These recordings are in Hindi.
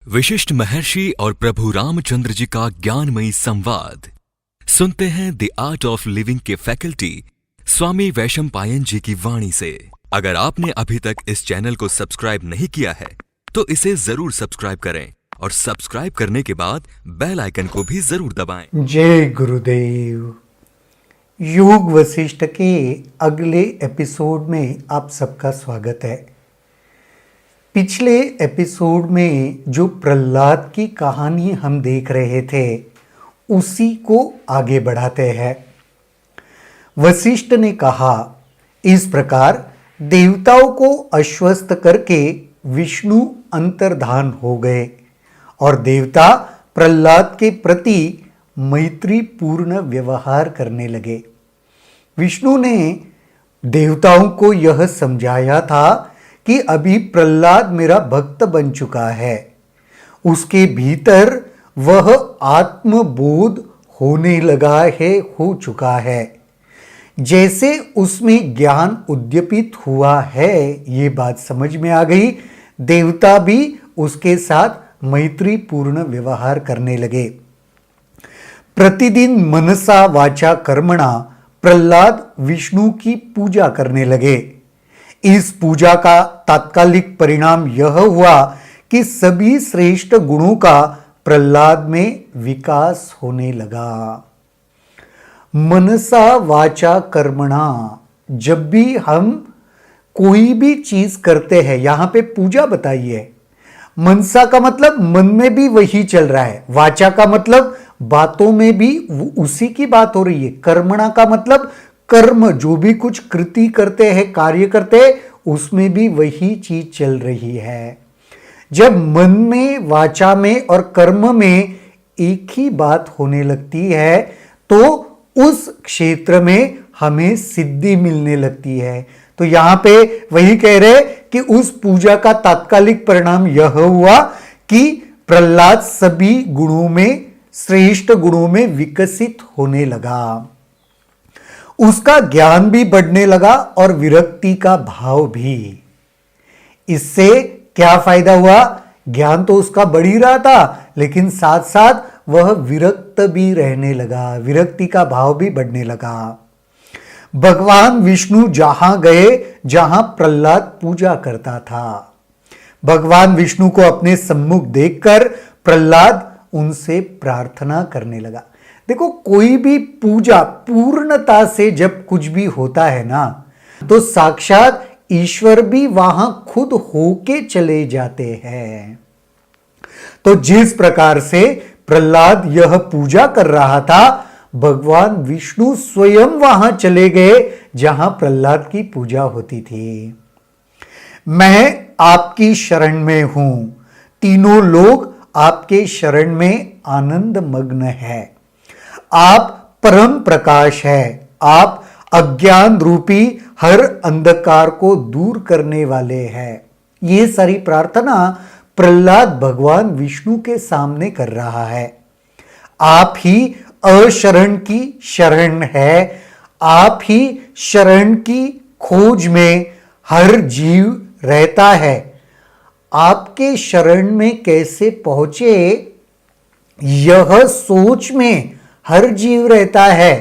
विशिष्ट महर्षि और प्रभु रामचंद्र जी का ज्ञानमयी संवाद सुनते हैं द आर्ट ऑफ लिविंग के फैकल्टी स्वामी वैशंपायन जी की वाणी से। अगर आपने अभी तक इस चैनल को सब्सक्राइब नहीं किया है तो इसे जरूर सब्सक्राइब करें और सब्सक्राइब करने के बाद बेल आइकन को भी जरूर दबाएं। जय गुरुदेव। योग वशिष्ठ के अगले एपिसोड में आप सबका स्वागत है। पिछले एपिसोड में जो प्रहलाद की कहानी हम देख रहे थे उसी को आगे बढ़ाते हैं। वशिष्ठ ने कहा, इस प्रकार देवताओं को आश्वस्त करके विष्णु अंतर्धान हो गए और देवता प्रहलाद के प्रति मैत्री पूर्ण व्यवहार करने लगे। विष्णु ने देवताओं को यह समझाया था कि अभी प्रहलाद मेरा भक्त बन चुका है, उसके भीतर वह आत्मबोध होने लगा है, हो चुका है। जैसे उसमें ज्ञान उद्दीपित हुआ है, ये बात समझ में आ गई। देवता भी उसके साथ मैत्री पूर्ण व्यवहार करने लगे। प्रतिदिन मनसा वाचा कर्मणा प्रहलाद विष्णु की पूजा करने लगे। इस पूजा का तात्कालिक परिणाम यह हुआ कि सभी श्रेष्ठ गुणों का प्रहलाद में विकास होने लगा। मनसा वाचा कर्मणा, जब भी हम कोई भी चीज करते हैं, यहां पे पूजा बताई है। मनसा का मतलब मन में भी वही चल रहा है, वाचा का मतलब बातों में भी उसी की बात हो रही है, कर्मणा का मतलब कर्म, जो भी कुछ कृति करते हैं, कार्य करते हैं, उसमें भी वही चीज चल रही है। जब मन में, वाचा में और कर्म में एक ही बात होने लगती है तो उस क्षेत्र में हमें सिद्धि मिलने लगती है। तो यहां पे वही कह रहे कि उस पूजा का तात्कालिक परिणाम यह हुआ कि प्रहलाद सभी गुणों में, श्रेष्ठ गुणों में विकसित होने लगा। उसका ज्ञान भी बढ़ने लगा और विरक्ति का भाव भी। इससे क्या फायदा हुआ? ज्ञान तो उसका बढ़ ही रहा था, लेकिन साथ साथ वह विरक्त भी रहने लगा, विरक्ति का भाव भी बढ़ने लगा। भगवान विष्णु जहां गए, जहां प्रहलाद पूजा करता था, भगवान विष्णु को अपने सम्मुख देखकर प्रहलाद उनसे प्रार्थना करने लगा। देखो, कोई भी पूजा पूर्णता से जब कुछ भी होता है ना, तो साक्षात ईश्वर भी वहां खुद होके चले जाते हैं। तो जिस प्रकार से प्रहलाद यह पूजा कर रहा था, भगवान विष्णु स्वयं वहां चले गए जहां प्रहलाद की पूजा होती थी। मैं आपकी शरण में हूं, तीनों लोग आपके शरण में आनंद मग्न है। आप परम प्रकाश है, आप अज्ञान रूपी हर अंधकार को दूर करने वाले हैं। ये सारी प्रार्थना प्रहलाद भगवान विष्णु के सामने कर रहा है। आप ही अशरण की शरण है, आप ही शरण की खोज में हर जीव रहता है। आपके शरण में कैसे पहुंचे, यह सोच में हर जीव रहता है,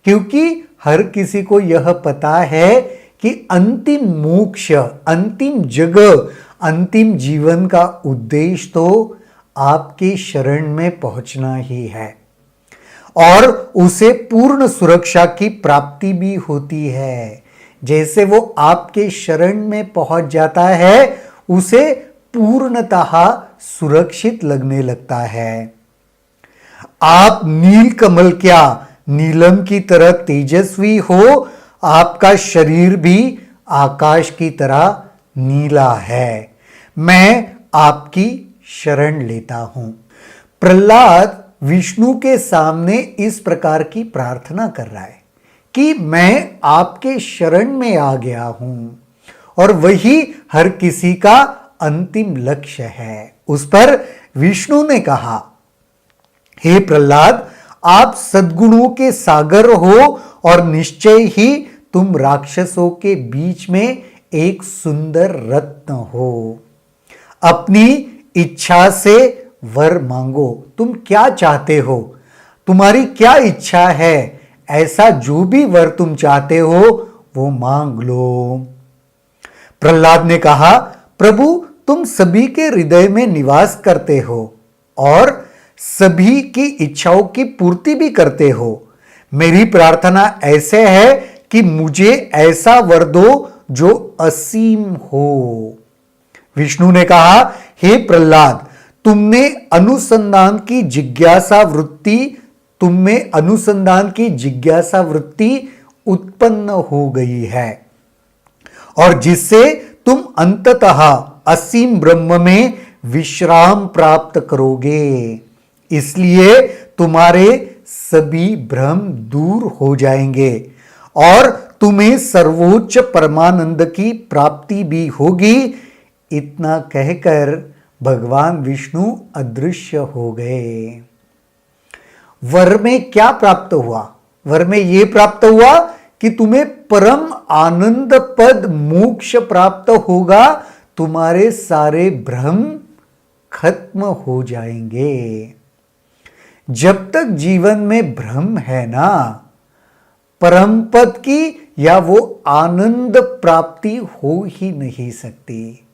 क्योंकि हर किसी को यह पता है कि अंतिम मोक्ष, अंतिम जगह, अंतिम जीवन का उद्देश्य तो आपके शरण में पहुंचना ही है और उसे पूर्ण सुरक्षा की प्राप्ति भी होती है। जैसे वो आपके शरण में पहुंच जाता है, उसे पूर्णतः सुरक्षित लगने लगता है। आप नील कमल क्या, नीलम की तरह तेजस्वी हो, आपका शरीर भी आकाश की तरह नीला है। मैं आपकी शरण लेता हूं। प्रहलाद विष्णु के सामने इस प्रकार की प्रार्थना कर रहा है कि मैं आपके शरण में आ गया हूं, और वही हर किसी का अंतिम लक्ष्य है। उस पर विष्णु ने कहा, हे प्रहलाद, आप सद्गुणों के सागर हो और निश्चय ही तुम राक्षसों के बीच में एक सुंदर रत्न हो। अपनी इच्छा से वर मांगो। तुम क्या चाहते हो, तुम्हारी क्या इच्छा है, ऐसा जो भी वर तुम चाहते हो वो मांग लो। प्रहलाद ने कहा, प्रभु तुम सभी के हृदय में निवास करते हो और सभी की इच्छाओं की पूर्ति भी करते हो। मेरी प्रार्थना ऐसे है कि मुझे ऐसा वर दो जो असीम हो। विष्णु ने कहा, हे प्रहलाद, तुमने अनुसंधान की जिज्ञासा वृत्ति उत्पन्न हो गई है और जिससे तुम अंततः असीम ब्रह्म में विश्राम प्राप्त करोगे। इसलिए तुम्हारे सभी भ्रम दूर हो जाएंगे और तुम्हें सर्वोच्च परमानंद की प्राप्ति भी होगी। इतना कहकर भगवान विष्णु अदृश्य हो गए। वर में क्या प्राप्त हुआ? वर में यह प्राप्त हुआ कि तुम्हें परम आनंद पद मोक्ष प्राप्त होगा, तुम्हारे सारे भ्रम खत्म हो जाएंगे। जब तक जीवन में भ्रम है ना, परम पद की या वो आनंद प्राप्ति हो ही नहीं सकती।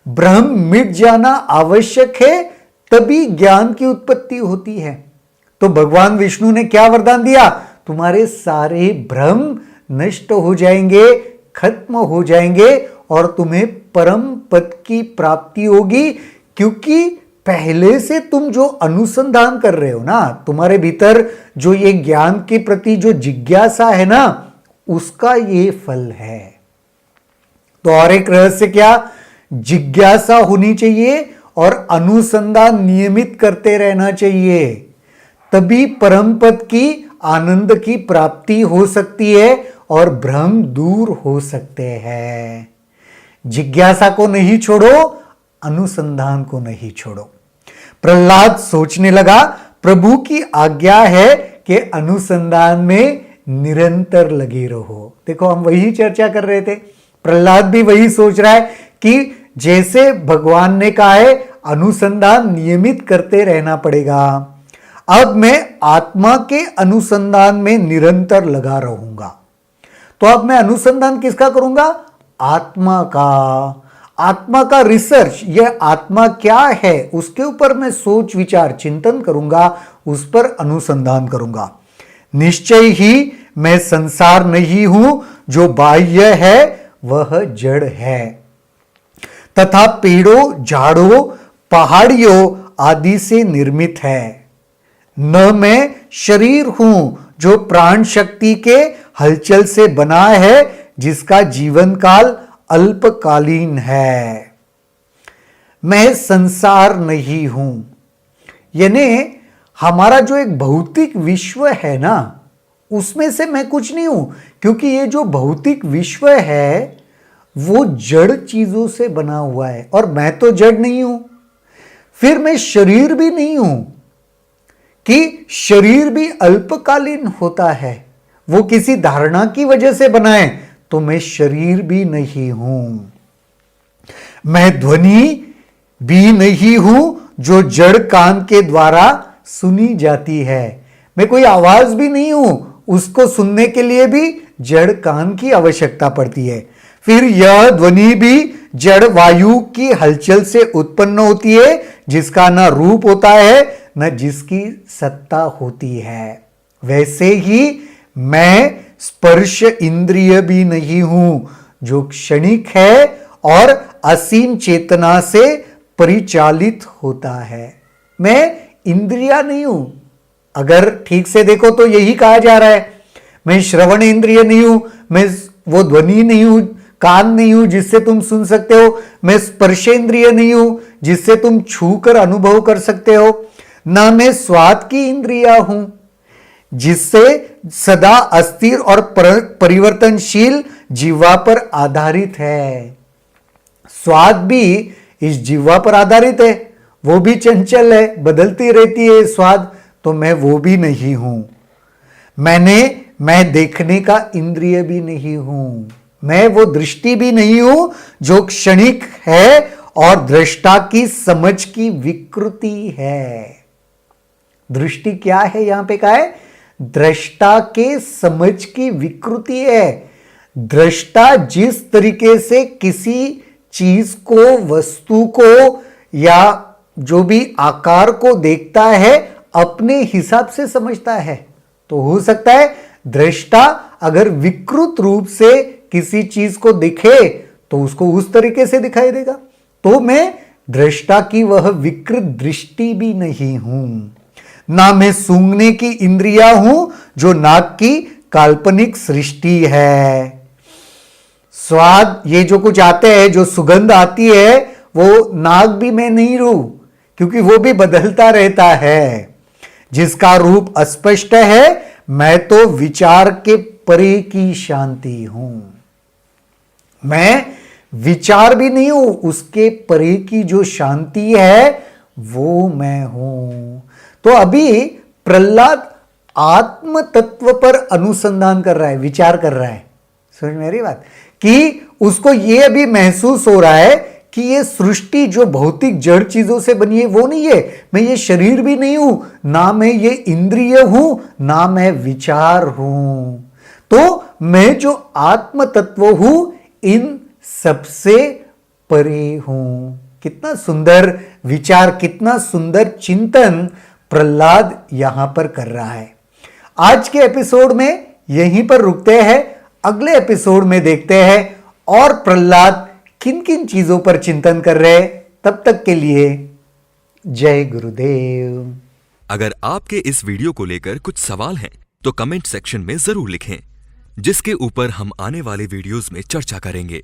भ्रम मिट जाना आवश्यक है, तभी ज्ञान की उत्पत्ति होती है। तो भगवान विष्णु ने क्या वरदान दिया? तुम्हारे सारे भ्रम नष्ट हो जाएंगे, खत्म हो जाएंगे और तुम्हें परम पद की प्राप्ति होगी। क्योंकि पहले से तुम जो अनुसंधान कर रहे हो ना, तुम्हारे भीतर जो ये ज्ञान के प्रति जो जिज्ञासा है ना, उसका ये फल है। तो और एक रहस्य क्या? जिज्ञासा होनी चाहिए और अनुसंधान नियमित करते रहना चाहिए, तभी परम पद की आनंद की प्राप्ति हो सकती है और भ्रम दूर हो सकते हैं। जिज्ञासा को नहीं छोड़ो, अनुसंधान को नहीं छोड़ो। प्रहलाद सोचने लगा, प्रभु की आज्ञा है कि अनुसंधान में निरंतर लगे रहो। देखो, हम वही चर्चा कर रहे थे। प्रहलाद भी वही सोच रहा है कि जैसे भगवान ने कहा है, अनुसंधान नियमित करते रहना पड़ेगा। अब मैं आत्मा के अनुसंधान में निरंतर लगा रहूंगा। तो अब मैं अनुसंधान किसका करूंगा? आत्मा का। आत्मा का रिसर्च, यह आत्मा क्या है उसके ऊपर मैं सोच विचार चिंतन करूंगा, उस पर अनुसंधान करूंगा। निश्चय ही मैं संसार नहीं हूं, जो बाह्य है वह जड़ है, तथा पेड़ों, झाड़ों, पहाड़ियों आदि से निर्मित है। न मैं शरीर हूं जो प्राण शक्ति के हलचल से बना है, जिसका जीवन काल अल्पकालीन है। मैं संसार नहीं हूं, यानी हमारा जो एक भौतिक विश्व है ना, उसमें से मैं कुछ नहीं हूं। क्योंकि ये जो भौतिक विश्व है वो जड़ चीजों से बना हुआ है और मैं तो जड़ नहीं हूं। फिर मैं शरीर भी नहीं हूं कि शरीर भी अल्पकालीन होता है, वो किसी धारणा की वजह से बना है, तो मैं शरीर भी नहीं हूं। मैं ध्वनि भी नहीं हूं जो जड़ कान के द्वारा सुनी जाती है। मैं कोई आवाज भी नहीं हूं, उसको सुनने के लिए भी जड़ कान की आवश्यकता पड़ती है। फिर यह ध्वनि भी जड़ वायु की हलचल से उत्पन्न होती है, जिसका न रूप होता है न जिसकी सत्ता होती है। वैसे ही मैं स्पर्श इंद्रिय भी नहीं हूं, जो क्षणिक है और असीम चेतना से परिचालित होता है। मैं इंद्रिया नहीं हूं। अगर ठीक से देखो तो यही कहा जा रहा है। मैं श्रवण इंद्रिय नहीं हूं, मैं वो ध्वनि नहीं हूं, कान नहीं हूं जिससे तुम सुन सकते हो। मैं स्पर्शेंद्रिय नहीं हूं जिससे तुम छूकर अनुभव कर सकते हो। ना मैं स्वाद की इंद्रिया हूं जिससे सदा अस्थिर और परिवर्तनशील जीवा पर आधारित है। स्वाद भी इस जीवा पर आधारित है, वो भी चंचल है, बदलती रहती है स्वाद। तो मैं वो भी नहीं हूं। मैं देखने का इंद्रिय भी नहीं हूं। मैं वो दृष्टि भी नहीं हूं जो क्षणिक है और दृष्टा की समझ की विकृति है। दृष्टि क्या है? यहां पे क्या है? दृष्टा के समझ की विकृति है। दृष्टा जिस तरीके से किसी चीज को, वस्तु को या जो भी आकार को देखता है अपने हिसाब से समझता है। तो हो सकता है दृष्टा अगर विकृत रूप से किसी चीज को दिखे तो उसको उस तरीके से दिखाई देगा। तो मैं दृष्टा की वह विकृत दृष्टि भी नहीं हूं, ना मैं सूंघने की इंद्रिया हूं जो नाक की काल्पनिक सृष्टि है। स्वाद, ये जो कुछ आते हैं, जो सुगंध आती है, वो नाक भी मैं नहीं हूं, क्योंकि वो भी बदलता रहता है। जिसका रूप अस्पष्ट है, मैं तो विचार के परे की शांति हूं। मैं विचार भी नहीं हूं, उसके परे की जो शांति है वो मैं हूं। तो अभी प्रहलाद आत्म तत्व पर अनुसंधान कर रहा है, विचार कर रहा है। समझ में आ रही बात? कि उसको ये अभी महसूस हो रहा है कि ये सृष्टि जो भौतिक जड़ चीजों से बनी है वो नहीं है। मैं ये शरीर भी नहीं हूं, ना मैं ये इंद्रिय हूं, ना मैं विचार हूं। तो मैं जो आत्म तत्व हूं, इन सबसे परे हूं। कितना सुंदर विचार, कितना सुंदर चिंतन प्रहलाद यहां पर कर रहा है। आज के एपिसोड में यहीं पर रुकते हैं। अगले एपिसोड में देखते हैं और प्रहलाद किन किन चीजों पर चिंतन कर रहे हैं। तब तक के लिए जय गुरुदेव। अगर आपके इस वीडियो को लेकर कुछ सवाल हैं तो कमेंट सेक्शन में जरूर लिखें, जिसके ऊपर हम आने वाले वीडियोस में चर्चा करेंगे।